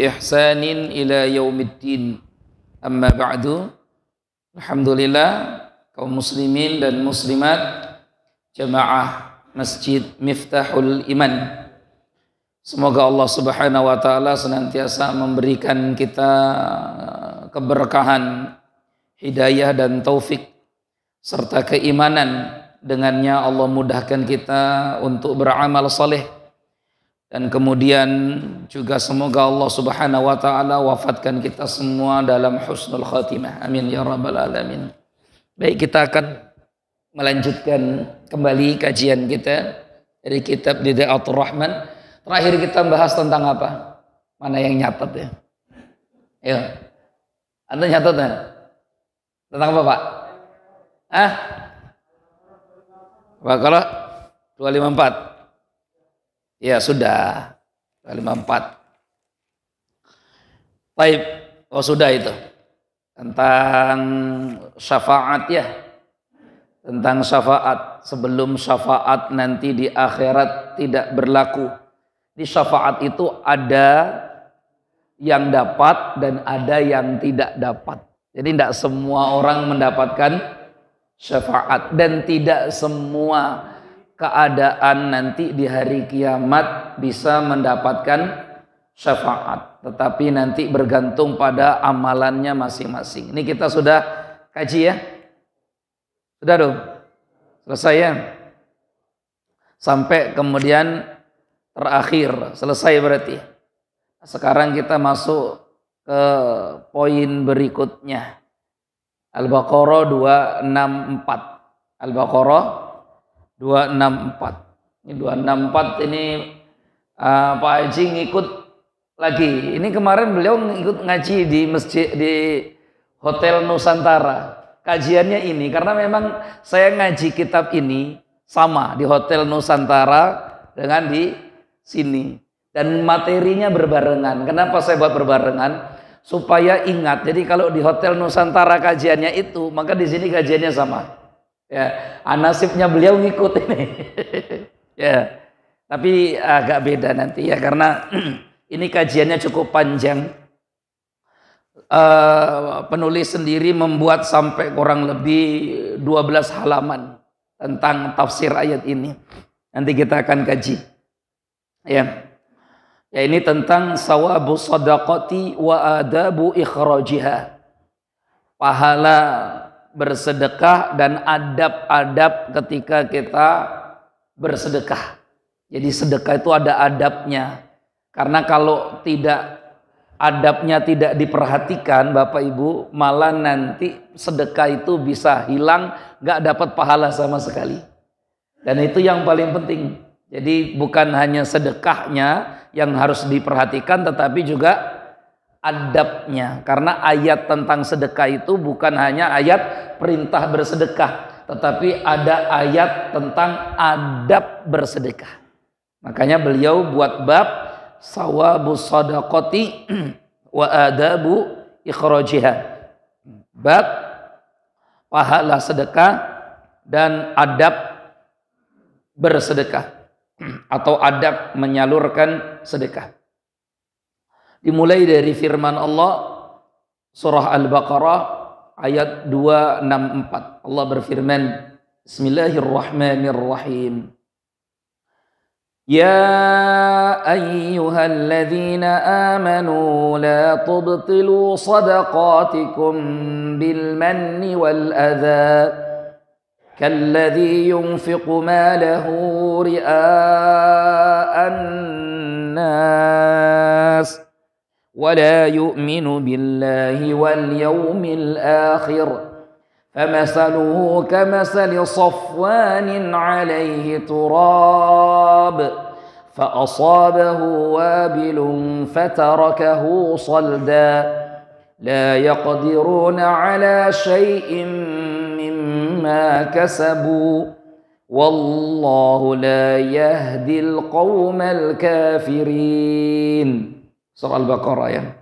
ihsanin ila yaumiddin. Amma ba'du. Alhamdulillah kaum muslimin dan muslimat jamaah Masjid Miftahul Iman. Semoga Allah Subhanahu wa taala senantiasa memberikan kita keberkahan, hidayah dan taufik serta keimanan. Dengannya Allah mudahkan kita untuk beramal saleh. Dan kemudian juga semoga Allah Subhanahu wa taala wafatkan kita semua dalam husnul khatimah. Amin ya rabbal alamin. Baik, kita akan melanjutkan kembali kajian kita dari kitab Didaatur Rahman. Terakhir kita bahas tentang apa? Mana yang nyatet ya? Ayo. Anda nyatet ya? Tentang apa, Pak? Baqarah 254. Ya sudah, 254. Baik, sudah itu. Tentang syafaat ya. Tentang syafaat. Sebelum syafaat nanti di akhirat tidak berlaku. Di syafaat itu ada yang dapat dan ada yang tidak dapat. Jadi tidak semua orang mendapatkan syafaat. Dan tidak semua keadaan nanti di hari kiamat bisa mendapatkan syafaat. Tetapi nanti bergantung pada amalannya masing-masing. Ini kita sudah kaji ya? Sudah dong? Selesai ya? Sampai kemudian terakhir. Selesai berarti. Sekarang kita masuk ke poin berikutnya. Al-Baqarah 264. Al-Baqarah 264. Ini 264 ini Pak Haji ngikut lagi. Ini kemarin beliau ikut ngaji di masjid di Hotel Nusantara. Kajiannya ini karena memang saya ngaji kitab ini sama di Hotel Nusantara dengan di sini. Dan materinya berbarengan. Kenapa saya buat berbarengan? Supaya ingat. Jadi kalau di Hotel Nusantara kajiannya itu, maka di sini kajiannya sama. Ya, nasibnya beliau ngikut ini. Ya, tapi agak beda nanti ya karena ini kajiannya cukup panjang. Penulis sendiri membuat sampai kurang lebih 12 halaman tentang tafsir ayat ini. Nanti kita akan kaji. Ya. Ya, ini tentang sawabu sadaqati wa adabu ikhrajiha. Pahala bersedekah dan adab-adab ketika kita bersedekah. Jadi sedekah itu ada adabnya. Karena kalau tidak adabnya tidak diperhatikan Bapak Ibu, malah nanti sedekah itu bisa hilang, gak dapat pahala sama sekali. Dan itu yang paling penting. Jadi bukan hanya sedekahnya yang harus diperhatikan, tetapi juga adabnya. Karena ayat tentang sedekah itu bukan hanya ayat perintah bersedekah, tetapi ada ayat tentang adab bersedekah. Makanya beliau buat bab sawabu sadaqati wa adabu ikhrajiha. Bab pahala sedekah dan adab bersedekah atau adab menyalurkan sedekah. Dimulai dari firman Allah surah Al-Baqarah ayat 264. Allah berfirman, Bismillahirrahmanirrahim. Ya ayyuhalladzina amanu la tubtilu sadaqatikum bil manni wal adha كالذي ينفق ماله رئاء الناس ولا يؤمن بالله واليوم الآخر فمثله كمثل صفوان عليه تراب فأصابه وابل فتركه صلدا لا يقدرون على شيء ما كسبوا والله لا يهدي القوم الكافرين. Surah Al-Baqarah ya.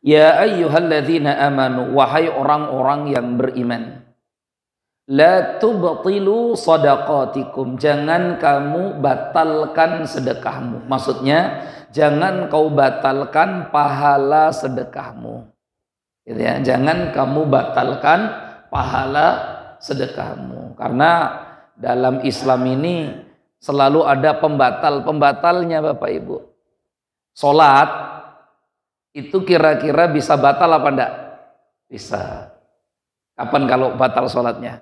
Ya ayyuhalladzina amanu, wahai orang-orang yang beriman. La tubtilu sadaqatikum, jangan kamu batalkan sedekahmu. Maksudnya jangan kau batalkan pahala sedekahmu. Gitu ya. Jangan kamu batalkan pahala sedekahmu. Karena dalam Islam ini selalu ada pembatalnya Bapak Ibu. Sholat itu kira-kira bisa batal apa enggak? Bisa. Kapan kalau batal sholatnya?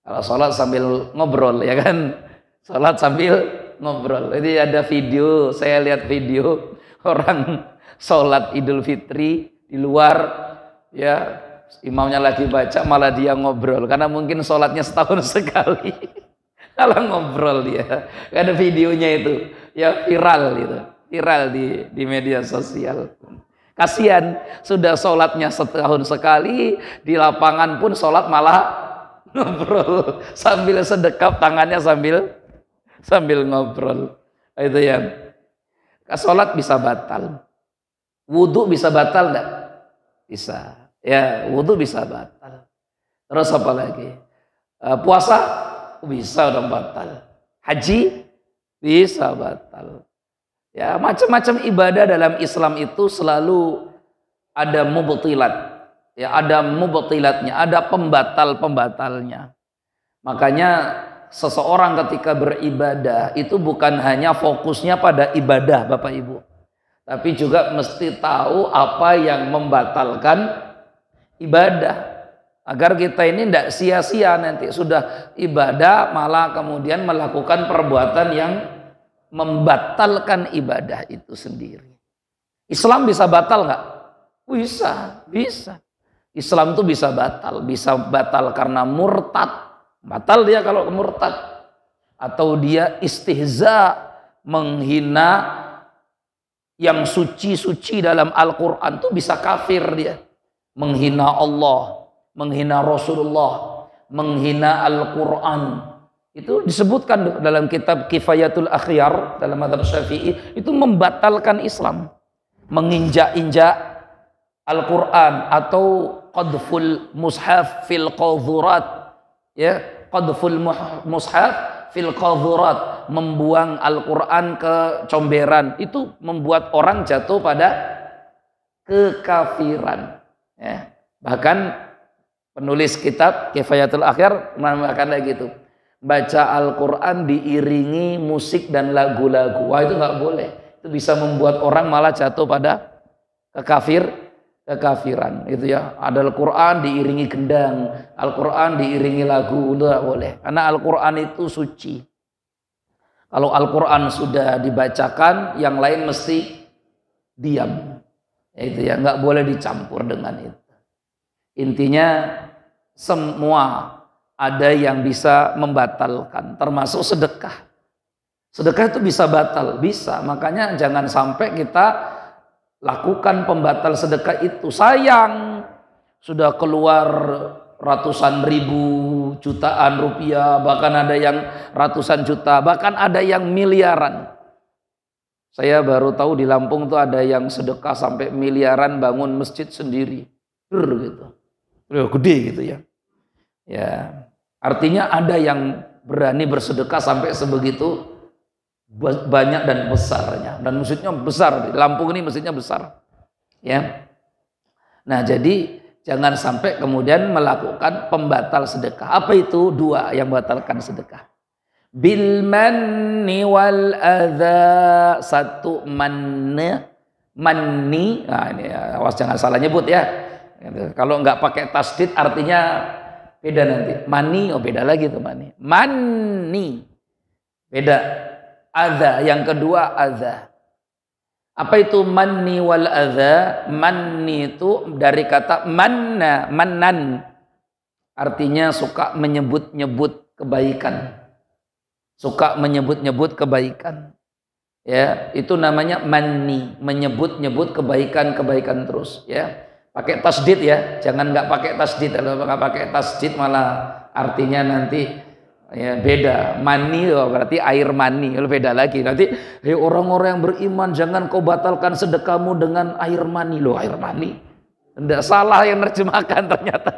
Kalau sholat sambil ngobrol, ya kan? Sholat sambil ngobrol. Jadi ada video, saya lihat video orang sholat Idul Fitri di luar, ya imamnya lagi baca malah dia ngobrol karena mungkin sholatnya setahun sekali. Kalau ngobrol dia, ada videonya itu, ya viral itu, viral di media sosial. Kasihan, sudah sholatnya setahun sekali, di lapangan pun sholat malah ngobrol sambil sedekap, tangannya sambil ngobrol. Itu yang sholat bisa batal, wudhu bisa batal enggak? Bisa, ya wudhu bisa batal. Terus apa lagi? Puasa bisa udah batal, haji bisa batal. Ya, macam-macam ibadah dalam Islam itu selalu ada mubtilat. Ya, ada mubtilatnya, ada pembatalnya. Makanya seseorang ketika beribadah itu bukan hanya fokusnya pada ibadah, Bapak Ibu. Tapi juga mesti tahu apa yang membatalkan ibadah. Agar kita ini tidak sia-sia nanti sudah ibadah malah kemudian melakukan perbuatan yang membatalkan ibadah itu sendiri. Islam bisa batal nggak? Bisa. Islam itu bisa batal karena murtad. Batal dia kalau murtad. Atau dia istihza, menghina yang suci-suci dalam Al-Quran itu bisa kafir dia. Menghina Allah, menghina Rasulullah, menghina Al-Quran. Itu disebutkan dalam kitab Kifayatul Akhyar dalam mazhab Syafi'i, itu membatalkan Islam, menginjak-injak Al-Quran atau qadful mushaf fil qadhurat, ya, qadful mushaf fil qadhurat, membuang Al-Quran ke comberan, itu membuat orang jatuh pada kekafiran, ya. Bahkan penulis kitab Kifayatul Akhyar menambahkan lagi itu, baca Al-Quran diiringi musik dan lagu-lagu. Wah, itu nggak boleh. Itu bisa membuat orang malah jatuh pada kekafiran. Itu ya. Ada Al-Quran diiringi gendang, Al-Quran diiringi lagu, itu nggak boleh. Karena Al-Quran itu suci. Kalau Al-Quran sudah dibacakan, yang lain mesti diam. Itu ya, nggak boleh dicampur dengan itu. Intinya semua ada yang bisa membatalkan, termasuk sedekah. Sedekah itu bisa batal, bisa. Makanya jangan sampai kita lakukan pembatal sedekah itu. Sayang, sudah keluar ratusan ribu, jutaan rupiah, bahkan ada yang ratusan juta, bahkan ada yang miliaran. Saya baru tahu di Lampung tuh ada yang sedekah sampai miliaran bangun masjid sendiri. Gitu. Gede gitu ya. Ya. Artinya ada yang berani bersedekah sampai sebegitu banyak dan besarnya. Dan masjidnya besar. Di Lampung ini masjidnya besar. Ya. Nah, jadi jangan sampai kemudian melakukan pembatal sedekah. Apa itu? Dua yang membatalkan sedekah. Bil manni wal adza. Satu manni. Nah, ini ya, awas jangan salah nyebut ya. Kalau nggak pakai tasdid artinya beda nanti. Mani, oh beda lagi tuh mani. Mani, beda. Adza, yang kedua adza. Apa itu manni wal adza? Manni itu dari kata manna, mannan. Artinya suka menyebut-nyebut kebaikan. Suka menyebut-nyebut kebaikan. Ya, itu namanya manni, menyebut-nyebut kebaikan-kebaikan terus, ya. Pakai tasdid ya, jangan nggak pakai tasdid. Kalau nggak pakai tasdid malah artinya nanti ya beda. Mani oh, berarti air mani, beda lagi. Nanti orang-orang yang beriman jangan kau batalkan sedekahmu dengan air mani. Loh, air mani? Tidak, salah yang nerjemahkan ternyata.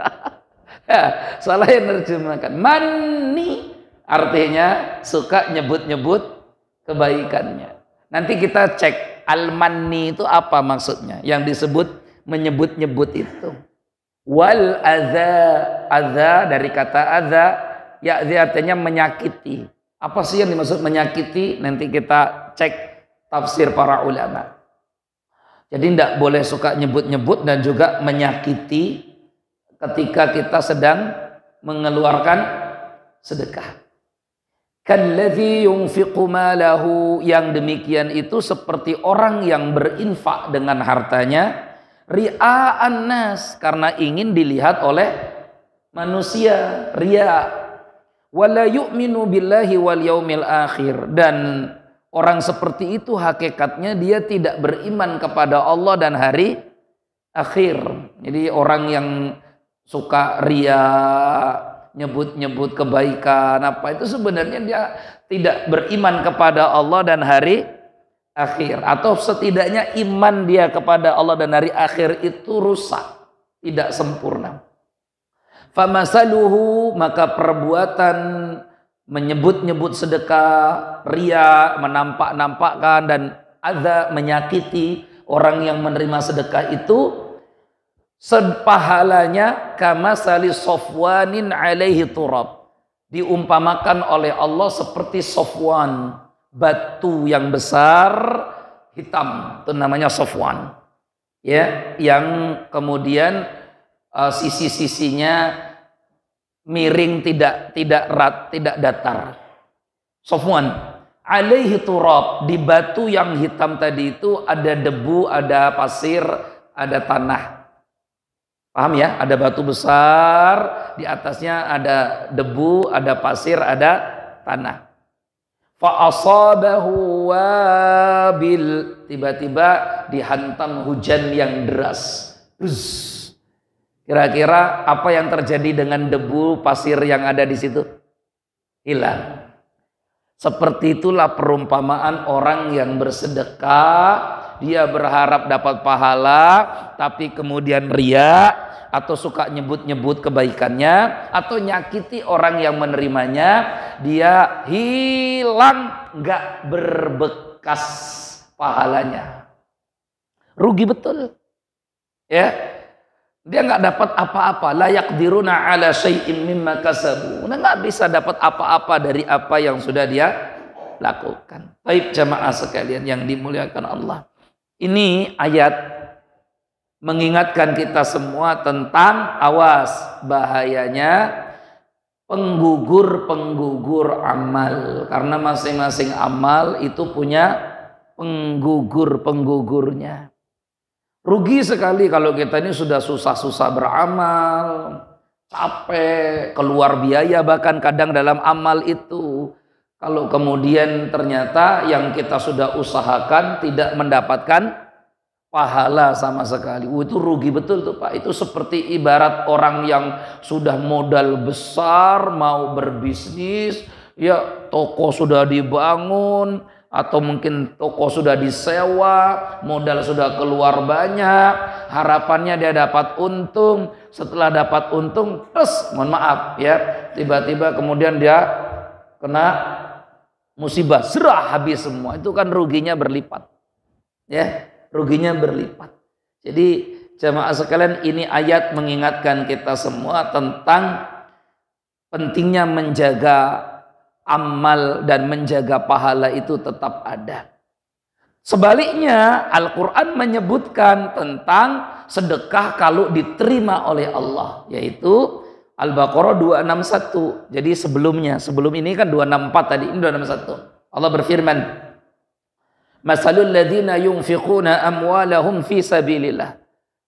Ya, salah yang nerjemahkan. Mani artinya suka nyebut-nyebut kebaikannya. Nanti kita cek Al-manni itu apa maksudnya? Yang disebut menyebut-nyebut itu. Wal adza dari kata adza, ya'zi artinya menyakiti. Apa sih yang dimaksud menyakiti? Nanti kita cek tafsir para ulama. Jadi tidak boleh suka nyebut-nyebut dan juga menyakiti ketika kita sedang mengeluarkan sedekah. Kalladzi yunfiqu malahu, yang demikian itu seperti orang yang berinfak dengan hartanya ria'an nas, karena ingin dilihat oleh manusia, riya. Wala yu'minu billahi wal yaumil akhir, dan orang seperti itu hakikatnya dia tidak beriman kepada Allah dan hari akhir. Jadi orang yang suka riya, nyebut-nyebut kebaikan apa itu sebenarnya dia tidak beriman kepada Allah dan hari akhir, atau setidaknya iman dia kepada Allah dan hari akhir itu rusak, tidak sempurna. Famasaluhu, maka perbuatan menyebut-nyebut sedekah, riya, menampak-nampakkan, dan adza, menyakiti orang yang menerima sedekah itu, sepahalanya kamasali sofwanin alaihi turab, diumpamakan oleh Allah seperti sofwan, batu yang besar hitam, itu namanya sofwan, ya, yang kemudian sisi-sisinya miring, tidak datar. Sofwan alaihi turab, di batu yang hitam tadi itu ada debu, ada pasir, ada tanah. Paham ya? Ada batu besar, di atasnya ada debu, ada pasir, ada tanah. Fa asabahu wabil, tiba-tiba dihantam hujan yang deras. Kira-kira apa yang terjadi dengan debu pasir yang ada di situ? Hilang. Seperti itulah perumpamaan orang yang bersedekah, dia berharap dapat pahala, tapi kemudian riya, atau suka nyebut-nyebut kebaikannya, atau nyakiti orang yang menerimanya, dia hilang, nggak berbekas pahalanya. Rugi betul. Ya. Dia nggak dapat apa-apa, la yaqdiruna ala syai'in mimma kasabu. Nggak bisa dapat apa-apa dari apa yang sudah dia lakukan. Baik jamaah sekalian yang dimuliakan Allah. Ini ayat mengingatkan kita semua tentang awas bahayanya penggugur-penggugur amal. Karena masing-masing amal itu punya penggugur-penggugurnya. Rugi sekali kalau kita ini sudah susah-susah beramal, capek, keluar biaya bahkan kadang dalam amal itu. Kalau kemudian ternyata yang kita sudah usahakan tidak mendapatkan pahala sama sekali. Itu rugi betul tuh Pak. Itu seperti ibarat orang yang sudah modal besar mau berbisnis, ya toko sudah dibangun, atau mungkin toko sudah disewa, modal sudah keluar banyak, harapannya dia dapat untung. Setelah dapat untung, mohon maaf ya, tiba-tiba kemudian dia kena musibah, serah habis semua. Itu kan ruginya berlipat. Ya, ruginya berlipat. Jadi jamaah sekalian, ini ayat mengingatkan kita semua tentang pentingnya menjaga amal dan menjaga pahala itu tetap ada. Sebaliknya Al-Quran menyebutkan tentang sedekah kalau diterima oleh Allah, yaitu Al-Baqarah 261. Jadi sebelum ini kan 264, tadi ini 261. Allah berfirman, Masalul ladzina yunfiquna amwalahum fi sabilillah.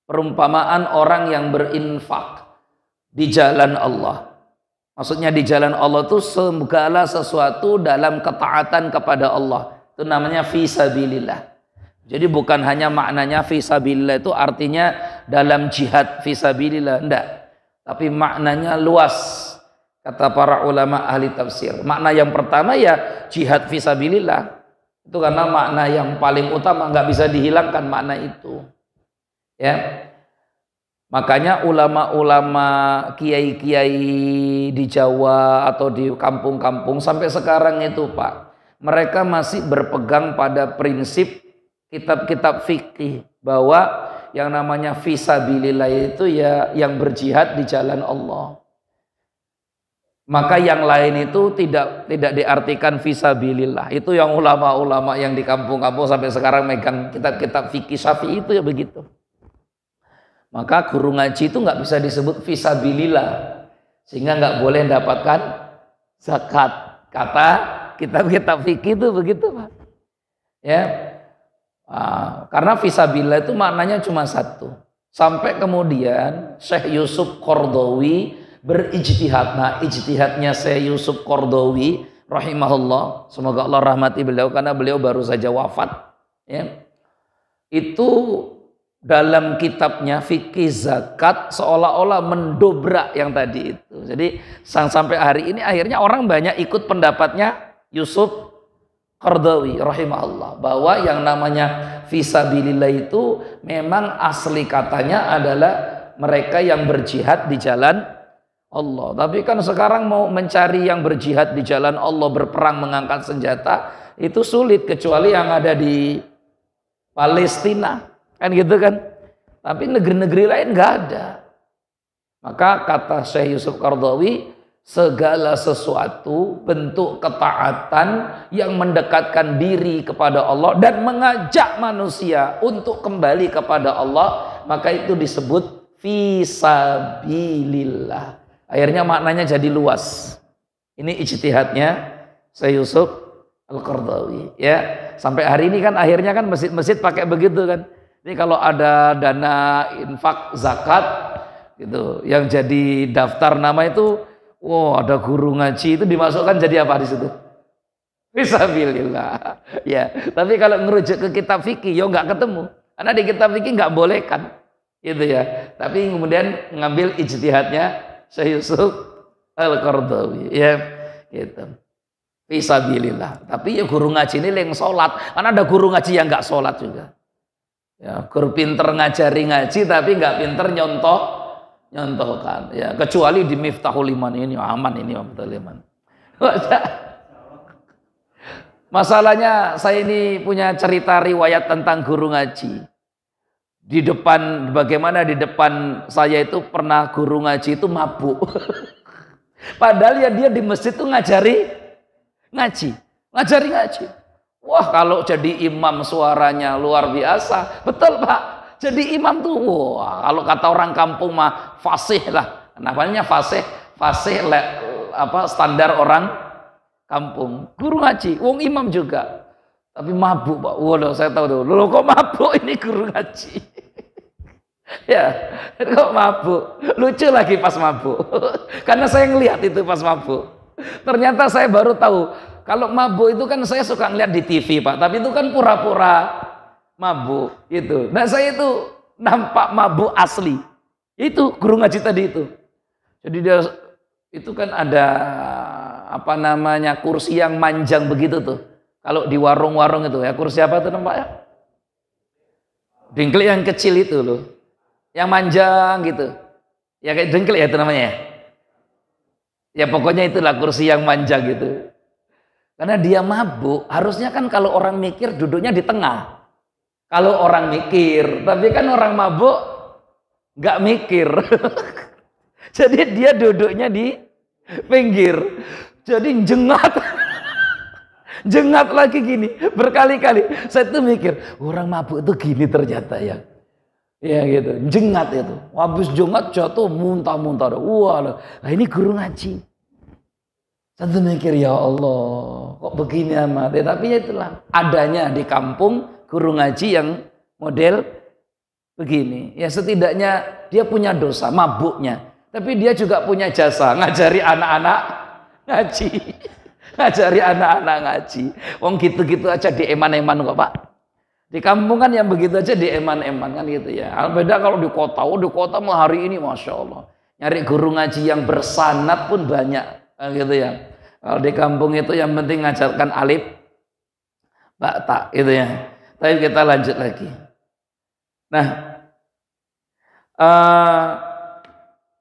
Perumpamaan orang yang berinfak di jalan Allah. Maksudnya di jalan Allah itu segala sesuatu dalam ketaatan kepada Allah. Itu namanya fisabilillah. Jadi bukan hanya maknanya fisabilillah itu artinya dalam jihad fisabilillah, enggak. Tapi maknanya luas. Kata para ulama ahli tafsir. Makna yang pertama ya jihad fisabilillah. Itu karena makna yang paling utama, nggak bisa dihilangkan makna itu. Ya. Makanya ulama-ulama, kiai-kiai di Jawa atau di kampung-kampung sampai sekarang itu Pak, mereka masih berpegang pada prinsip kitab-kitab fikih bahwa yang namanya fisabilillah itu ya yang berjihad di jalan Allah. Maka yang lain itu tidak diartikan fisabilillah. Itu yang ulama-ulama yang di kampung-kampung sampai sekarang megang kitab-kitab fikih Syafi'i itu ya begitu. Maka guru ngaji itu nggak bisa disebut fisabilillah, sehingga nggak boleh mendapatkan zakat. Kata kitab-kitab fikih itu begitu, Pak. Ya. Karena fisabilillah itu maknanya cuma satu. Sampai kemudian Syekh Yusuf Qaradawi berijtihad. Nah, ijtihadnya Syekh Yusuf Qaradawi rahimahullah, semoga Allah rahmati beliau karena beliau baru saja wafat, ya. Itu dalam kitabnya fikih zakat seolah-olah mendobrak yang tadi itu. Jadi sampai hari ini akhirnya orang banyak ikut pendapatnya Yusuf Qaradawi rahimahullah, bahwa yang namanya fisabilillah itu memang asli katanya adalah mereka yang berjihad di jalan Allah. Tapi kan sekarang mau mencari yang berjihad di jalan Allah, berperang mengangkat senjata, itu sulit kecuali yang ada di Palestina, kan gitu kan. Tapi negeri-negeri lain nggak ada. Maka kata Syekh Yusuf Qaradawi, segala sesuatu bentuk ketaatan yang mendekatkan diri kepada Allah dan mengajak manusia untuk kembali kepada Allah, maka itu disebut fisabilillah. Akhirnya maknanya jadi luas. Ini ijtihadnya Syekh Yusuf Al-Qaradawi, ya. Sampai hari ini kan akhirnya kan masjid-masjid pakai begitu kan. Ini kalau ada dana infak zakat gitu, yang jadi daftar nama itu, wow, ada guru ngaji itu dimasukkan jadi apa di situ? Fisabilillah. Ya, tapi kalau ngerujuk ke kitab fikih, ya nggak ketemu. Karena di kitab fikih nggak boleh kan, gitu ya. Tapi kemudian ngambil ijtihadnya Syekh Yusuf Al-Qaradawi, ya, gitu. Fisabilillah. Tapi ya guru ngaji ini yang sholat, karena ada guru ngaji yang nggak sholat juga. Ya, guru pinter ngajari ngaji tapi nggak pinter nyontohkan, ya, kecuali di Miftahul Iman ini aman, ini Miftahul Iman. Masalahnya saya ini punya cerita riwayat tentang guru ngaji. Di depan, bagaimana di depan saya itu pernah guru ngaji itu mabuk. Padahal ya dia di masjid tuh ngajari ngaji. Wah, kalau jadi imam suaranya luar biasa. Betul, Pak. Jadi imam tuh, wah, kalau kata orang kampung mah fasih lah. Namanya fasih standar orang kampung. Guru ngaji, wong imam juga. Tapi mabuk, Pak. Waduh, saya tahu tuh. Loh, kok mabuk ini guru ngaji? Ya, kok mabuk? Lucu lagi pas mabuk. Karena saya ngelihat itu pas mabuk. Ternyata saya baru tahu. Kalau mabuk itu kan saya suka ngeliat di TV, Pak. Tapi itu kan pura-pura mabuk itu. Nah, saya itu nampak mabuk asli. Itu guru ngaji tadi itu. Jadi dia itu kan ada apa namanya kursi yang manjang begitu tuh. Kalau di warung-warung itu ya, kursi apa tuh nampaknya? Dengklik yang kecil itu loh. Yang manjang gitu. Ya kayak dengklik ya itu namanya. Ya pokoknya itulah kursi yang manjang gitu. Karena dia mabuk, harusnya kan kalau orang mikir duduknya di tengah. Kalau orang mikir, tapi kan orang mabuk nggak mikir. Jadi dia duduknya di pinggir. Jadi jengat lagi gini berkali-kali. Saya tuh mikir, orang mabuk itu gini ternyata ya. Ya gitu, jengat itu. Habis jengat jatuh muntah-muntah. Wah, nah ini guru ngaji. Saya tuh mikir, ya Allah, kok begini amat. Ya, tapi ya itulah adanya di kampung guru ngaji yang model begini. Ya setidaknya dia punya dosa mabuknya, tapi dia juga punya jasa ngajari anak-anak ngaji. Ngajari anak-anak ngaji. Wong gitu-gitu aja di eman-eman kok, Pak. Di kampung kan yang begitu aja di eman-eman kan gitu ya. Beda kalau di kota. Oh, di kota mah hari ini Masya Allah. Nyari guru ngaji yang bersanad pun banyak. Gitu ya. Kalau di kampung itu yang penting ngajarkan alif ba ta gitu ya. Tapi kita lanjut lagi. Nah,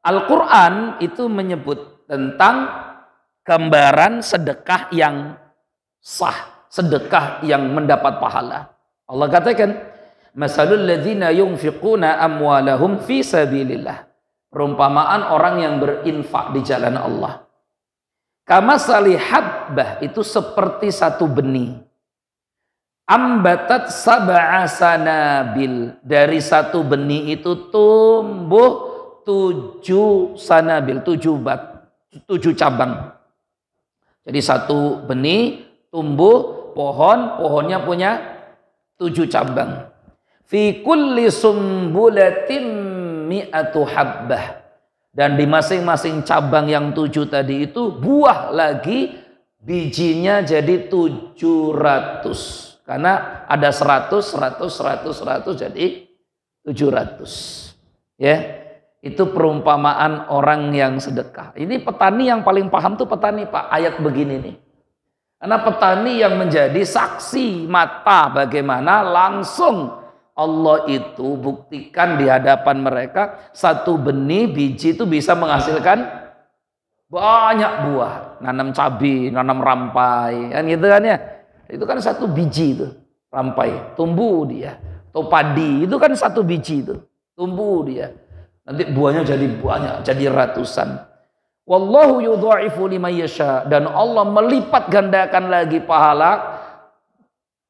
Al-Quran itu menyebut tentang gambaran sedekah yang sah, sedekah yang mendapat pahala. Allah katakan, masalul ladzina yunfiquna amwalahum fi sabilillah. Perumpamaan orang yang berinfak di jalan Allah. Kamasali habbah, itu seperti satu benih. Ambatat sab'a sanabil, dari satu benih itu tumbuh 7 sanabil, 7 cabang. Jadi satu benih tumbuh pohonnya punya 7 cabang. Fi kulli sumbulatin mi'atu habbah, dan di masing-masing cabang yang 7 tadi itu buah lagi, bijinya jadi 700. Karena ada 100 jadi 700. Ya, itu perumpamaan orang yang sedekah. Ini petani yang paling paham tuh petani, Pak. Ayat begini nih. Karena petani yang menjadi saksi mata bagaimana langsung Allah itu buktikan di hadapan mereka, satu benih biji itu bisa menghasilkan banyak buah. Nanam cabai, nanam rampai, kan gitu kan ya. Itu kan satu biji itu, rampai, tumbuh dia. Atau padi, itu kan satu biji itu, tumbuh dia. Nanti buahnya jadi banyak, jadi ratusan. Wallahu yudha'ifu liman yasha, dan Allah melipat gandakan lagi pahala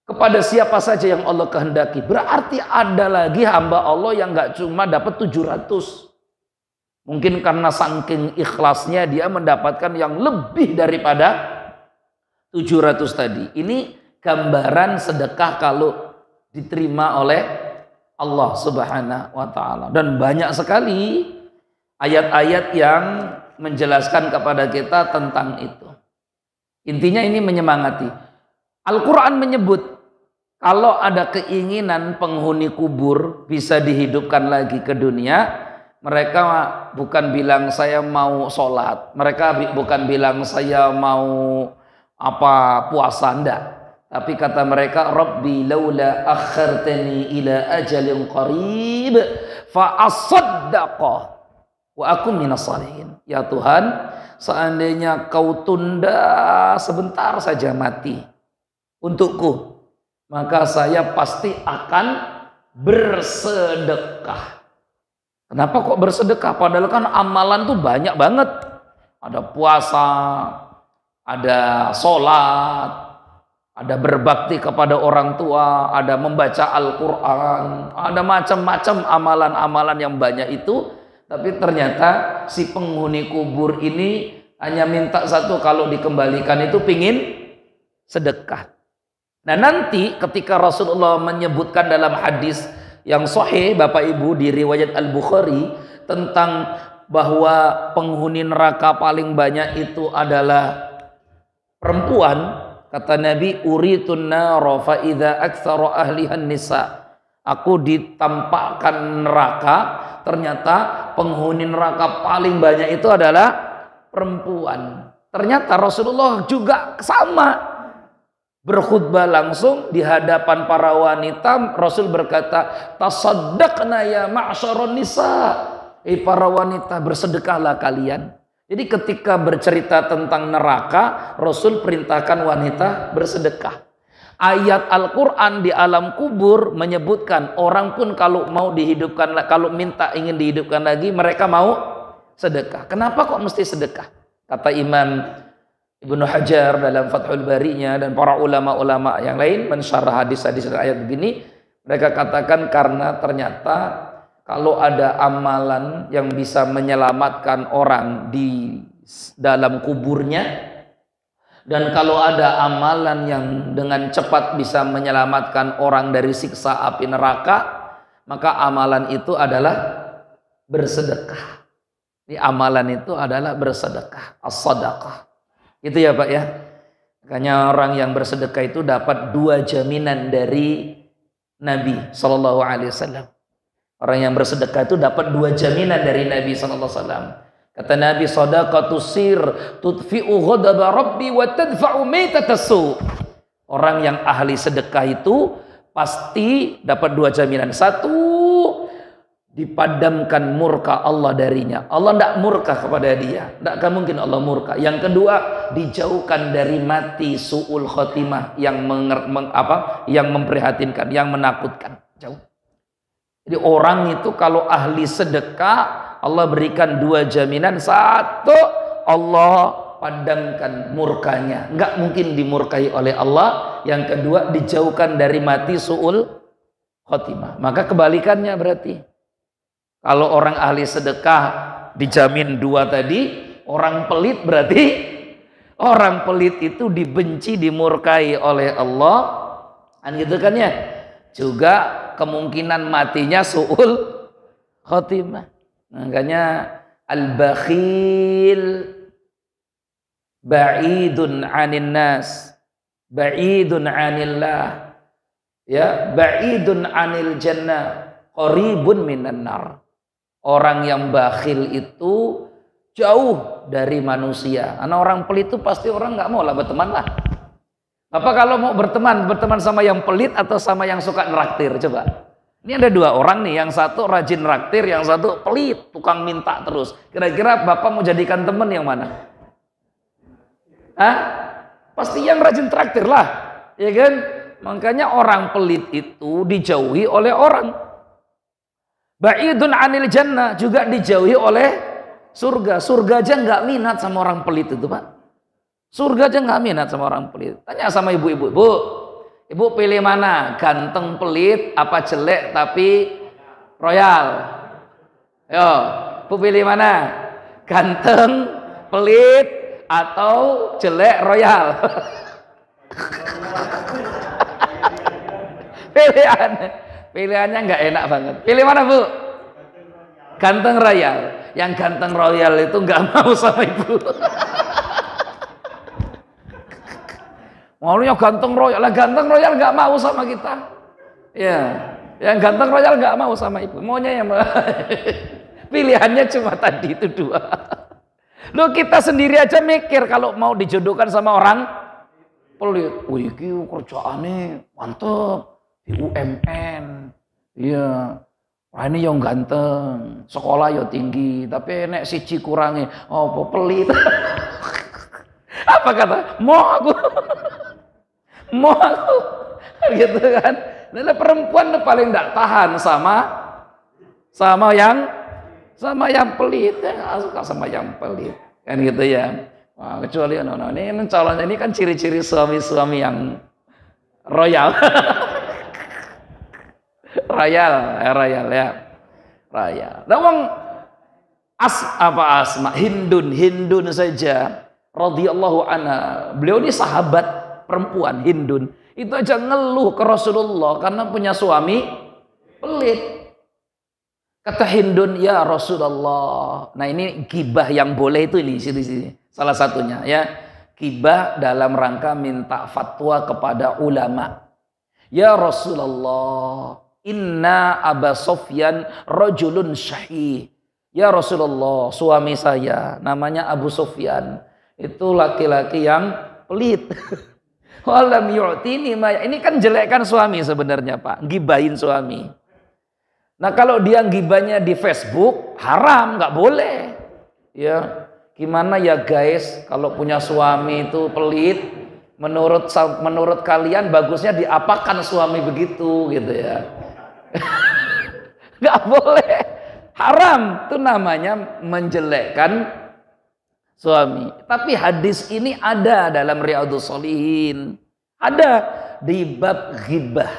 kepada siapa saja yang Allah kehendaki. Berarti ada lagi hamba Allah yang nggak cuma dapat 700. Mungkin karena saking ikhlasnya dia mendapatkan yang lebih daripada 700 tadi. Ini gambaran sedekah kalau diterima oleh Allah Subhanahu wa taala. Dan banyak sekali ayat-ayat yang menjelaskan kepada kita tentang itu. Intinya ini menyemangati. Al-Quran menyebut kalau ada keinginan penghuni kubur bisa dihidupkan lagi ke dunia, mereka bukan bilang saya mau sholat, mereka bukan bilang saya mau puasa, enggak. Tapi kata mereka, Rabbi laula akhartani ila ajalin qarib fa asaddaqa wa akun minas salihin. Ya Tuhan, seandainya kau tunda sebentar saja mati untukku, maka saya pasti akan bersedekah. Kenapa kok bersedekah? Padahal kan amalan tuh banyak banget. Ada puasa, ada sholat, ada berbakti kepada orang tua, ada membaca Al-Quran, ada macam-macam amalan-amalan yang banyak itu. Tapi ternyata si penghuni kubur ini hanya minta satu, kalau dikembalikan itu pingin sedekah. Nah nanti ketika Rasulullah menyebutkan dalam hadis yang sahih Bapak Ibu di riwayat Al-Bukhari tentang bahwa penghuni neraka paling banyak itu adalah perempuan, kata Nabi, uritun nara fa idza aktsara ahlihan nisa. Aku ditampakkan neraka, ternyata penghuni neraka paling banyak itu adalah perempuan. Ternyata Rasulullah juga sama berkhutbah langsung di hadapan para wanita. Rasul berkata, tasaddaqna ya ma'syaron nisa. Para wanita, bersedekahlah kalian. Jadi ketika bercerita tentang neraka, Rasul perintahkan wanita bersedekah. Ayat Al-Quran di alam kubur menyebutkan orang pun kalau mau dihidupkan, kalau ingin dihidupkan lagi, mereka mau sedekah. Kenapa kok mesti sedekah? Kata Imam Ibnu Hajar dalam Fathul Barinya dan para ulama-ulama yang lain mensyarah hadis-hadis dan ayat begini, mereka katakan karena ternyata kalau ada amalan yang bisa menyelamatkan orang di dalam kuburnya, dan kalau ada amalan yang dengan cepat bisa menyelamatkan orang dari siksa api neraka, maka amalan itu adalah bersedekah. Ini amalan itu adalah bersedekah, as-sadaqah. Itu ya Pak ya. Makanya orang yang bersedekah itu dapat 2 jaminan dari Nabi Sallallahu Alaihi Wasallam. Orang yang bersedekah itu dapat 2 jaminan dari Nabi Sallallahu Alaihi Wasallam. Kata Nabi, sadaqatus sir tudfi'u ghadaba rabbi wa tadfa'u maitatasu. Orang yang ahli sedekah itu pasti dapat 2 jaminan. 1, dipadamkan murka Allah darinya. Allah tidak murka kepada dia, tidak akan mungkin Allah murka. Yang kedua, dijauhkan dari mati su'ul khotimah yang yang memprihatinkan, yang menakutkan. Jauh. Jadi orang itu kalau ahli sedekah, Allah berikan 2 jaminan. 1, Allah padamkan murkanya, nggak mungkin dimurkai oleh Allah. Yang kedua, dijauhkan dari mati su'ul khotimah. Maka kebalikannya berarti, kalau orang ahli sedekah dijamin 2 tadi, orang pelit berarti orang pelit itu dibenci, dimurkai oleh Allah, kan gitu kan ya. Juga kemungkinan matinya su'ul khotimah. Makanya al-bakhil ba'idun 'anin nas, ba'idun 'anillah, ya, ba'idun 'anil jannah, qaribun minan nar. Orang yang bakhil itu jauh dari manusia. Karena orang pelit itu pasti orang nggak mau lah berteman lah. Apa kalau mau berteman sama yang pelit atau sama yang suka neraktir? Coba. Ini ada 2 orang nih, yang satu rajin neraktir, yang satu pelit, tukang minta terus. Kira-kira Bapak mau jadikan teman yang mana? Hah? Pasti yang rajin traktir lah, ya kan? Makanya orang pelit itu dijauhi oleh orang. Ba'idun 'anil jannah, juga dijauhi oleh surga. Surga aja nggak minat sama orang pelit itu, Pak. Surga aja nggak minat sama orang pelit. Tanya sama ibu-ibu, Bu, ibu pilih mana? Ganteng pelit apa jelek tapi royal? Yo, Bu pilih mana? Ganteng pelit atau jelek royal? Pilihannya nggak enak banget. Pilih mana, Bu? Ganteng royal. Yang ganteng royal itu nggak mau sama ibu. Maunya ganteng royal, lah ganteng royal nggak mau sama kita. Ya, yang ganteng royal nggak mau sama ibu. Maunya yang pilihannya cuma tadi itu 2. Loh, kita sendiri aja mikir kalau mau dijodohkan sama orang pelit. Wih, iki kerjaane mantep di UMN. Iya. Wah, ini yang ganteng, sekolah yo tinggi, tapi nek siji kurangi, oh pelit. Apa kata? Mau aku. Gitu kan. Nah, perempuan paling tidak tahan sama yang pelit, ya nggak suka sama yang pelit, kan gitu ya. Wah, kecuali ini calonnya ini kan ciri-ciri suami-suami yang royal. royal ya. Nawang Asma Hindun saja radhiyallahu anha. Beliau ini sahabat perempuan, Hindun. Itu aja ngeluh ke Rasulullah karena punya suami pelit. Kata Hindun, ya Rasulullah. Nah, ini gibah yang boleh itu di sini. Salah satunya ya. Gibah dalam rangka minta fatwa kepada ulama. Ya Rasulullah, inna Aba Sufyan rajulun syahih. Ya Rasulullah, suami saya namanya Abu Sufyan. Itu laki-laki yang pelit. Walam yu'tini ma. Ini kan jelekkan suami sebenarnya, Pak. Gibahin suami. Nah, kalau dia gibahnya di Facebook, haram, nggak boleh. Ya, gimana ya guys, kalau punya suami itu pelit, menurut kalian bagusnya diapakan suami begitu, gitu ya. Nggak boleh. Haram, itu namanya menjelekkan suami. Tapi hadis ini ada dalam Riyadhus Shalihin. Ada di bab ghibah.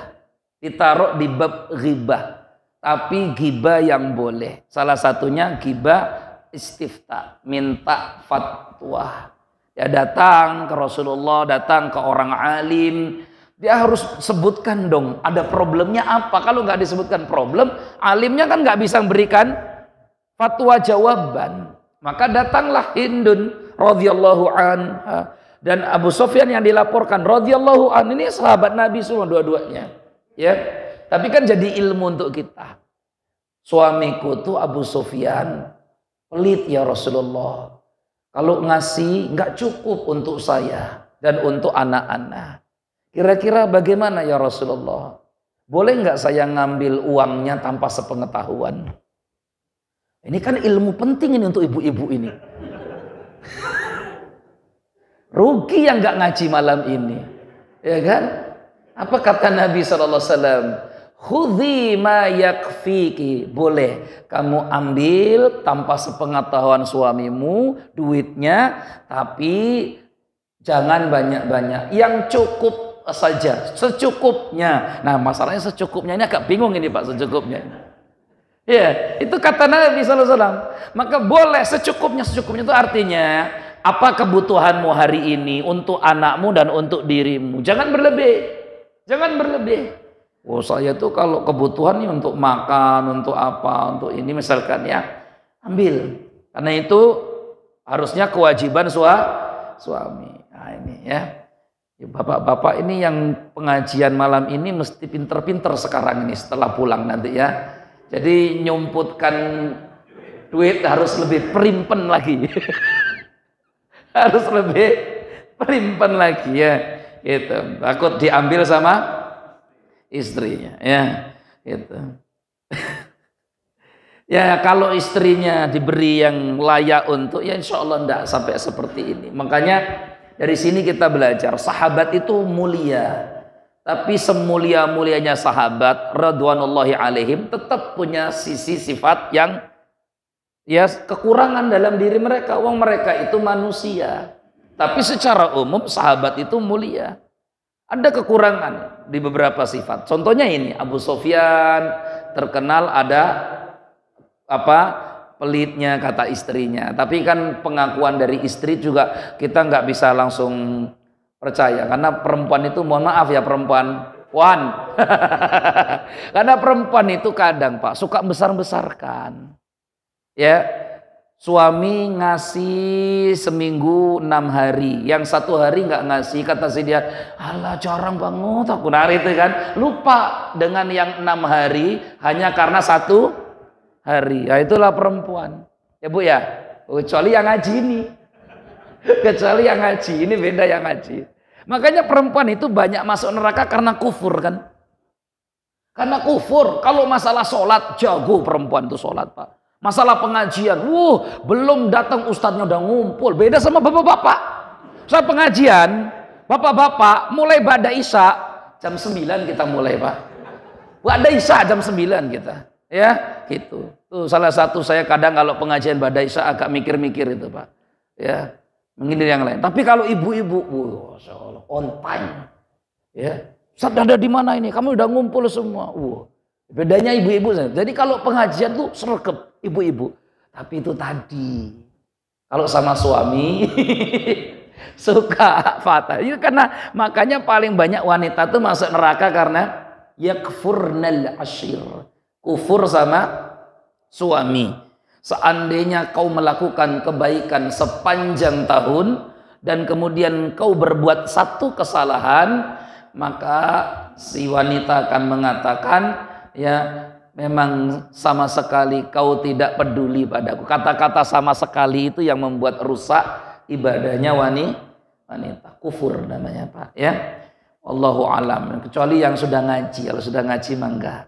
Ditaruh di bab ghibah. Tapi ghibah yang boleh. Salah satunya ghibah istifta, minta fatwa. Dia datang ke Rasulullah, datang ke orang alim. Dia harus sebutkan dong, ada problemnya apa. Kalau nggak disebutkan problem, alimnya kan nggak bisa memberikan fatwa jawaban. Maka datanglah Hindun radhiyallahu anha dan Abu Sufyan yang dilaporkan radhiyallahu an. Ini sahabat Nabi semua dua-duanya, ya. Tapi kan jadi ilmu untuk kita. Suamiku tuh Abu Sufyan pelit ya Rasulullah. Kalau ngasih nggak cukup untuk saya dan untuk anak-anak. Kira-kira bagaimana ya Rasulullah? Boleh nggak saya ngambil uangnya tanpa sepengetahuan? Ini kan ilmu penting ini untuk ibu-ibu ini. Rugi yang nggak ngaji malam ini. Ya kan? Apa kata Nabi SAW? Khudhi ma yakfiki. Boleh kamu ambil tanpa sepengetahuan suamimu duitnya, tapi jangan banyak-banyak. Yang cukup saja, secukupnya. Nah, masalahnya secukupnya ini agak bingung ini Pak, secukupnya. Ya, itu kata Nabi SAW. Maka boleh secukupnya. Secukupnya itu artinya apa kebutuhanmu hari ini untuk anakmu dan untuk dirimu. Jangan berlebih. Jangan berlebih. Oh, saya tuh kalau kebutuhan nih untuk makan, untuk apa, untuk ini misalkan ya, ambil. Karena itu harusnya kewajiban suami. Nah ini ya. Bapak-bapak ini yang pengajian malam ini mesti pinter-pinter sekarang ini setelah pulang nanti ya. Jadi nyumputkan duit harus lebih perimpen lagi. Harus lebih perimpen lagi ya. Gitu. Takut diambil sama istrinya ya. Gitu. Ya kalau istrinya diberi yang layak untuk, ya insya Allah enggak sampai seperti ini. Makanya dari sini kita belajar sahabat itu mulia. Tapi semulia-mulianya sahabat radhwanullahi alaihim tetap punya sisi sifat yang ya kekurangan dalam diri mereka. Wong mereka itu manusia. Tapi secara umum sahabat itu mulia. Ada kekurangan di beberapa sifat. Contohnya ini Abu Sufyan terkenal ada pelitnya kata istrinya. Tapi kan pengakuan dari istri juga kita nggak bisa langsung percaya, karena perempuan itu, mohon maaf ya perempuan karena perempuan itu kadang Pak suka besar-besarkan ya. Suami ngasih seminggu 6 hari, yang 1 hari nggak ngasih, kata si dia, alah jarang banget aku nari itu kan, lupa dengan yang 6 hari hanya karena 1 hari. Ya itulah perempuan ya Bu ya, kecuali yang ngaji ini. Kecuali yang ngaji, ini beda yang ngaji. Makanya perempuan itu banyak masuk neraka karena kufur kan. Karena kufur. Kalau masalah sholat, jago perempuan itu sholat Pak. Masalah pengajian, belum datang ustadznya udah ngumpul. Beda sama bapak-bapak. Saat pengajian, bapak-bapak mulai ba'da isya jam 9 kita mulai Pak. Ba'da isya jam 9 kita. Ya, gitu. Tuh salah satu saya kadang kalau pengajian ba'da isya agak mikir-mikir itu Pak. Ya. Menghindar yang lain. Tapi kalau ibu-ibu, Masya Allah, on time. Ya, Ustaz ada di mana ini? Kamu udah ngumpul semua. Bedanya ibu-ibu. Jadi kalau pengajian tuh sergap ibu-ibu. Tapi itu tadi. Kalau sama suami suka fatal. Itu karena makanya paling banyak wanita tuh masuk neraka karena yakfurnal ashir. Kufur sama suami. Seandainya kau melakukan kebaikan sepanjang tahun dan kemudian kau berbuat 1 kesalahan, maka si wanita akan mengatakan, ya memang sama sekali kau tidak peduli padaku. Kata-kata sama sekali itu yang membuat rusak ibadahnya wanita. Kufur namanya Pak ya. Wallahu alam. Kecuali yang sudah ngaji. Kalau sudah ngaji mah enggak.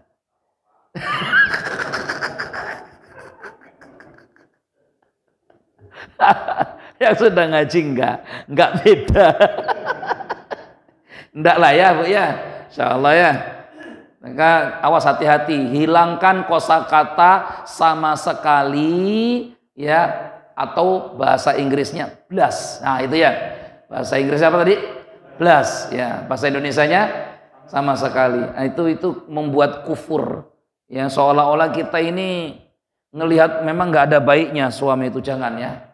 Yang sudah ngaji enggak beda. Enggak lah ya Bu ya, insyaallah ya. Maka awas hati-hati, hilangkan kosakata sama sekali ya, atau bahasa Inggrisnya blas. Nah itu ya, bahasa Inggrisnya apa tadi? Blas ya, bahasa Indonesianya sama sekali. Nah itu membuat kufur ya, seolah-olah kita ini ngelihat memang nggak ada baiknya suami itu. Jangan ya.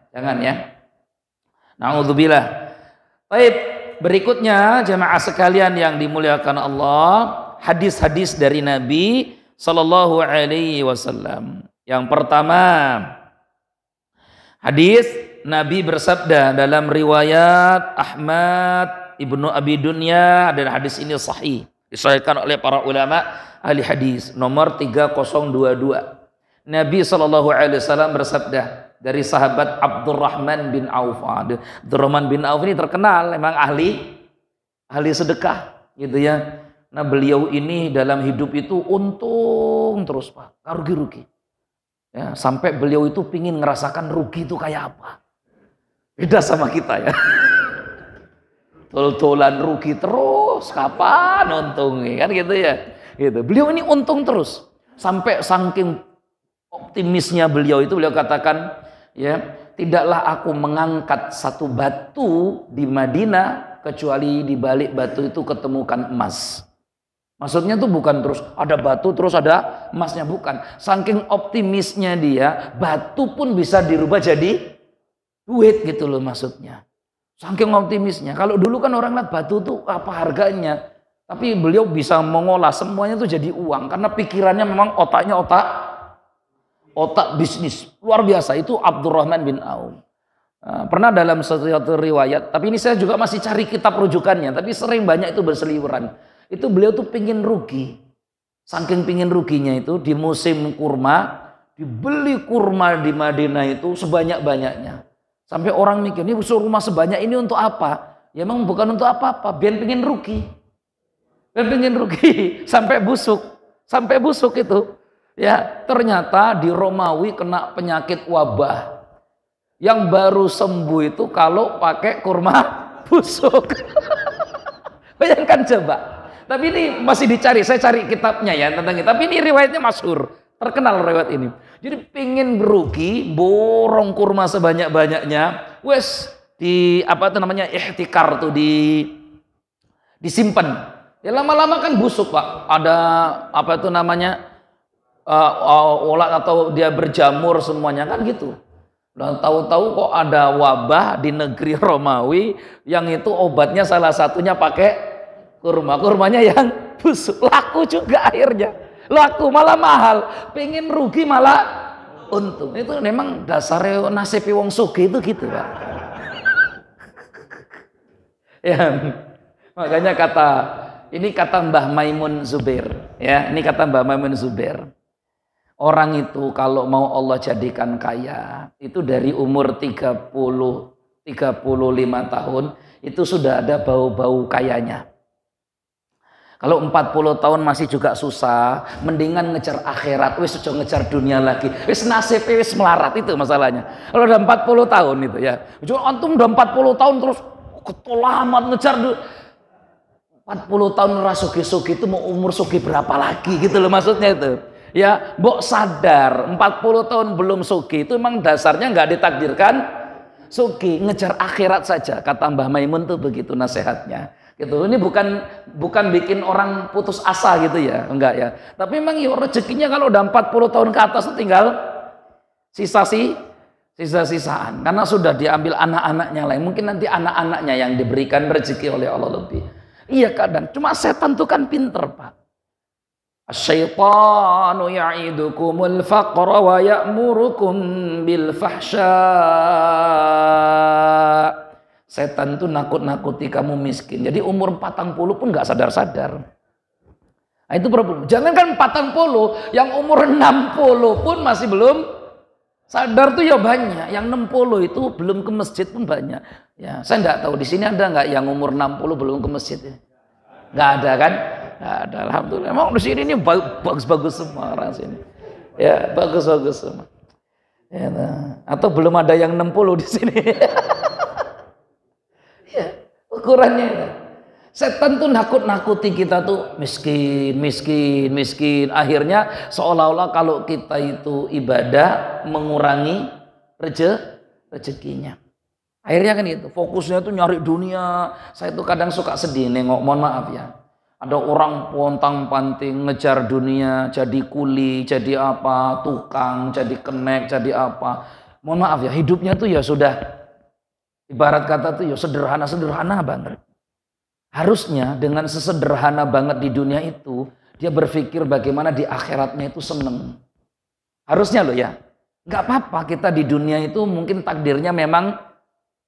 Na'udzubillah. Baik, berikutnya jemaah sekalian yang dimuliakan Allah, hadis-hadis dari Nabi sallallahu alaihi wasallam. Yang pertama, hadis Nabi bersabda dalam riwayat Ahmad Ibnu Abi Dunya, dan hadis ini sahih, disahihkan oleh para ulama ahli hadis, nomor 3022. Nabi sallallahu alaihi wasallam bersabda dari sahabat Abdurrahman bin Auf. Abdurrahman bin Auf ini terkenal memang ahli sedekah gitu ya. Nah beliau ini dalam hidup itu untung terus Pak, rugi-rugi ya, sampai beliau itu pingin ngerasakan rugi itu kayak apa. Beda sama kita ya. tol-tolan rugi terus, kapan untungnya kan gitu ya. Gitu. Beliau ini untung terus. Sampai saking optimisnya beliau itu beliau katakan, ya, tidaklah aku mengangkat satu batu di Madinah kecuali di balik batu itu ketemukan emas. Maksudnya tuh bukan terus ada batu terus ada emasnya, bukan. Saking optimisnya dia, batu pun bisa dirubah jadi duit gitu loh maksudnya. Saking optimisnya. Kalau dulu kan orang lihat batu tuh apa harganya, tapi beliau bisa mengolah semuanya tuh jadi uang karena pikirannya memang otaknya otak bisnis luar biasa. Itu Abdurrahman bin Auf. Pernah dalam satu riwayat, tapi ini saya juga masih cari kitab rujukannya, tapi sering banyak itu berseliweran. Itu beliau tuh pingin rugi. Saking pingin ruginya itu di musim kurma, dibeli kurma di Madinah itu sebanyak-banyaknya. Sampai orang mikir, ini rumah sebanyak ini untuk apa? Ya emang bukan untuk apa-apa, biar pingin rugi. Biar pingin rugi, sampai busuk itu. Ya, ternyata di Romawi kena penyakit wabah. Yang baru sembuh itu kalau pakai kurma busuk. Bayangkan coba. Tapi ini masih dicari, saya cari kitabnya ya tentang ini. Tapi ini riwayatnya masyhur, terkenal riwayat ini. Jadi pingin berugi, borong kurma sebanyak-banyaknya, wes di apa itu namanya ihtikar tuh disimpan. Ya lama-lama kan busuk Pak. Ada apa itu namanya olah atau dia berjamur semuanya kan gitu. Dan tahu-tahu kok ada wabah di negeri Romawi yang itu obatnya salah satunya pakai kurmanya yang busuk. Laku juga akhirnya. Laku malah mahal. Pengen rugi malah untung. Itu memang dasarnya nasib wong sugih itu gitu Pak. Ya, makanya ini kata Mbah Maimun Zubair. Ya, ini kata Mbah Maimun Zubair. Orang itu kalau mau Allah jadikan kaya, itu dari umur 35 tahun, itu sudah ada bau-bau kayanya. Kalau 40 tahun masih juga susah, mendingan ngejar akhirat, wis sudah ngejar dunia lagi. Wis nasib wis melarat itu masalahnya. Kalau udah 40 tahun itu ya. Cuma antum udah 40 tahun terus ketolamat ngejar 40 tahun rasuki-suki itu mau umur suki berapa lagi gitu loh maksudnya itu. Ya, mbok sadar 40 tahun belum suki itu memang dasarnya nggak ditakdirkan suki, ngejar akhirat saja. Kata Mbah Maimun tuh begitu nasihatnya. Gitu. Ini bukan bikin orang putus asa gitu ya, enggak ya. Tapi memang ya rezekinya kalau udah 40 tahun ke atas itu tinggal sisa-sisaan. Karena sudah diambil anak-anaknya lain. Mungkin nanti anak-anaknya yang diberikan rezeki oleh Allah lebih. Iya kadang. Cuma setan itu kan pinter Pak. Asyaitanu ya'idukumul faqra wa ya'murukum bil fahsya. Setan itu nakut-nakuti kamu miskin. Jadi umur 40 pun nggak sadar-sadar. Nah, itu problem. Jangankan 40, yang umur 60 pun masih belum sadar tuh ya banyak. Yang 60 itu belum ke masjid pun banyak. Ya, saya nggak tahu di sini ada nggak yang umur 60 belum ke masjid? Nggak ada kan? Nggak ada. Alhamdulillah. Emang di sini ini bagus-bagus semua orang sini. Ya, bagus-bagus semua. Ya, nah. Atau belum ada yang 60 di sini. Ya, ukurannya itu. Setan tuh nakut-nakuti kita tuh miskin. Akhirnya seolah-olah kalau kita itu ibadah mengurangi rezekinya. Akhirnya kan itu, fokusnya tuh nyari dunia. Saya tuh kadang suka sedih nengok, mohon maaf ya. Ada orang pontang-panting ngejar dunia, jadi kuli, jadi apa, tukang, jadi kenek, jadi apa. Mohon maaf ya, hidupnya tuh ya sudah ibarat kata tuh ya sederhana banget. Harusnya dengan sesederhana banget di dunia itu, dia berpikir bagaimana di akhiratnya itu seneng. Harusnya loh ya. Gak apa-apa kita di dunia itu mungkin takdirnya memang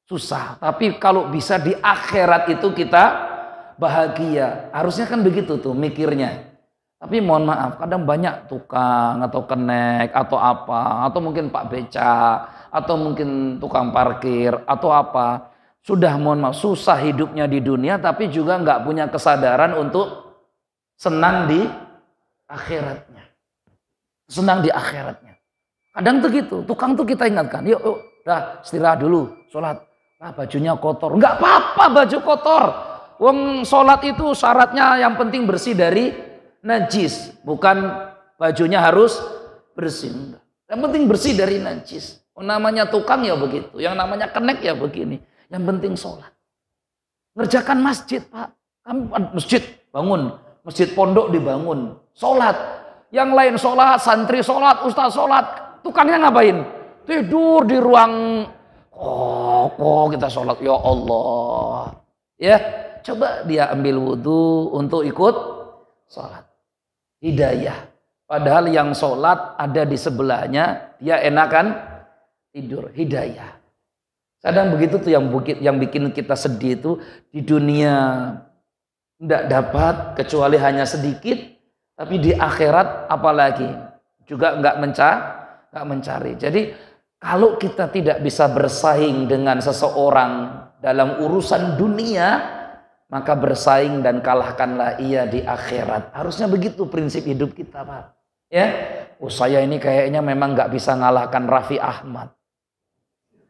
susah. Tapi kalau bisa di akhirat itu kita bahagia. Harusnya kan begitu tuh mikirnya. Tapi mohon maaf, kadang banyak tukang atau kenek atau apa. Atau mungkin Pak Beca. Atau mungkin tukang parkir atau apa, sudah mohon maaf susah hidupnya di dunia tapi juga nggak punya kesadaran untuk senang di akhiratnya. Senang di akhiratnya. Kadang tuh gitu, tukang tuh kita ingatkan, yuk dah istirahat dulu, sholat. bajunya kotor. Enggak apa-apa baju kotor. Wong sholat itu syaratnya yang penting bersih dari najis. Bukan bajunya harus bersih. Yang penting bersih dari najis. Namanya tukang ya begitu. Yang namanya kenek ya begini. Yang penting sholat. Ngerjakan masjid, Pak. Masjid bangun. Masjid pondok dibangun. Sholat. Yang lain sholat, santri sholat, ustaz sholat. Tukangnya ngapain? Tidur di ruang kok kita sholat. Ya Allah. Ya, coba dia ambil wudhu untuk ikut sholat. Hidayah. Padahal yang sholat ada di sebelahnya, dia enakan tidur. Hidayah. Kadang begitu tuh yang bikin kita sedih itu, di dunia tidak dapat kecuali hanya sedikit, tapi di akhirat apalagi juga nggak mencari. Jadi kalau kita tidak bisa bersaing dengan seseorang dalam urusan dunia, maka bersaing dan kalahkanlah ia di akhirat. Harusnya begitu prinsip hidup kita, Pak. Ya, saya ini kayaknya memang nggak bisa ngalahkan Raffi Ahmad.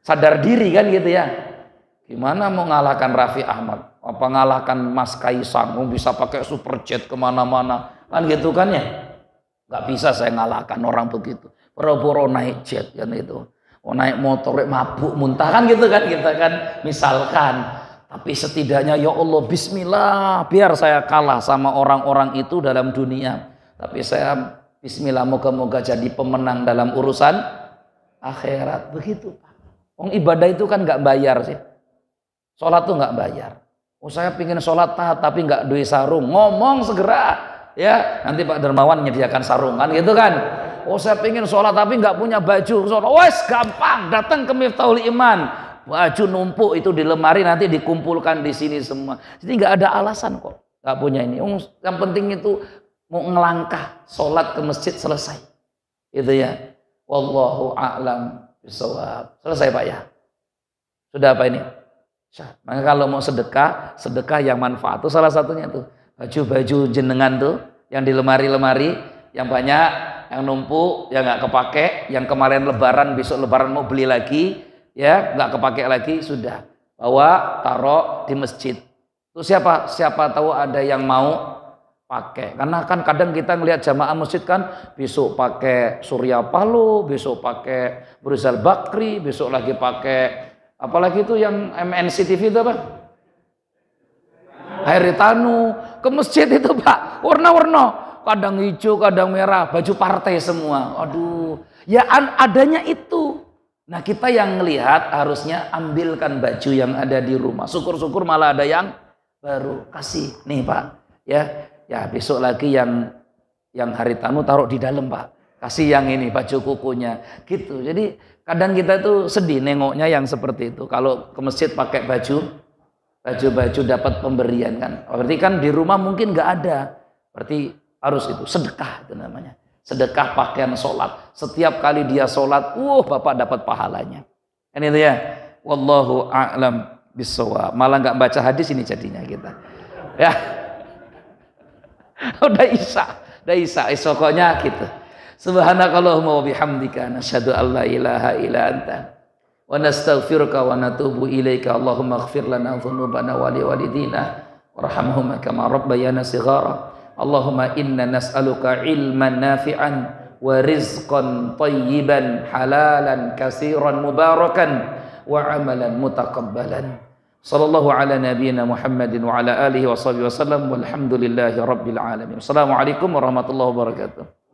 Sadar diri kan gitu ya. Gimana mau ngalahkan Raffi Ahmad? Apa ngalahkan Mas Kaisang? Bisa pakai superjet kemana-mana. Kan gitu kan ya. Nggak bisa saya ngalahkan orang begitu. Boro-boro naik jet kan itu. Naik motor, mabuk, muntah kan gitu kan. Kita kan misalkan. Tapi setidaknya ya Allah bismillah. Biar saya kalah sama orang-orang itu dalam dunia. Tapi saya bismillah moga-moga jadi pemenang dalam urusan akhirat. Begitu Pak. Ibadah itu kan nggak bayar sih. Sholat tuh nggak bayar. Saya pingin sholat taat tapi nggak duit sarung. Ngomong segera. Ya, nanti Pak Dermawan menyediakan sarungan gitu kan. Saya pingin sholat tapi nggak punya baju sholat. Wes gampang, datang ke Miftahul Iman. Baju numpuk itu di lemari nanti dikumpulkan di sini semua. Jadi nggak ada alasan kok nggak punya ini. Yang penting itu mau ngelangkah sholat ke masjid selesai. Itu ya. Wallahu a'lam bishawab. Selesai Pak ya. Sudah apa ini? Maka kalau mau sedekah, sedekah yang manfaat itu salah satunya tuh baju-baju jenengan tuh yang di lemari-lemari yang banyak, yang numpuk, yang nggak kepake, yang kemarin lebaran, besok lebaran mau beli lagi, ya nggak kepake lagi, sudah bawa taruh di masjid. Itu siapa tahu ada yang mau pakai. Karena kan kadang kita ngelihat jamaah masjid kan besok pakai Surya Paloh, besok pakai Burizal Bakri, besok lagi pakai apalagi itu yang MNC TV itu apa? Haritanu. Ke masjid itu Pak, warna-warna, kadang hijau, kadang merah, baju partai semua. Aduh, ya adanya itu. Nah kita yang ngelihat harusnya ambilkan baju yang ada di rumah. Syukur-syukur malah ada yang baru, kasih nih Pak. Ya besok lagi yang Haritanu taruh di dalam Pak. Kasih yang ini baju kukunya gitu. Jadi kadang kita tuh sedih nengoknya yang seperti itu. Kalau ke masjid pakai baju dapat pemberian kan. Berarti kan di rumah mungkin nggak ada. Berarti harus itu sedekah itu namanya. Sedekah pakaian sholat. Setiap kali dia sholat, Bapak dapat pahalanya. Kan itu ya. Wallahu a'lam bishawab. Malah nggak baca hadis ini jadinya kita. Ya. Udah Isa. Pokoknya gitu. Subhanakallahumma wa bihamdika nasyhadu an la ilaha illa anta wa nastaghfiruka wa natubu ilaika. Allahumma ighfir lana dhunubana wa liwalidina warhamhum kama rabbayana shighara. Allahumma inna nas'aluka ilman nafi'an wa rizqan tayyiban halalan katsiran mubarakan wa amalan mutaqabbalan. Sallallahu ala nabiyyina Muhammadin wa ala alihi wa sahbihi wasallam walhamdulillahi rabbil alamin. Assalamualaikum warahmatullahi wabarakatuh.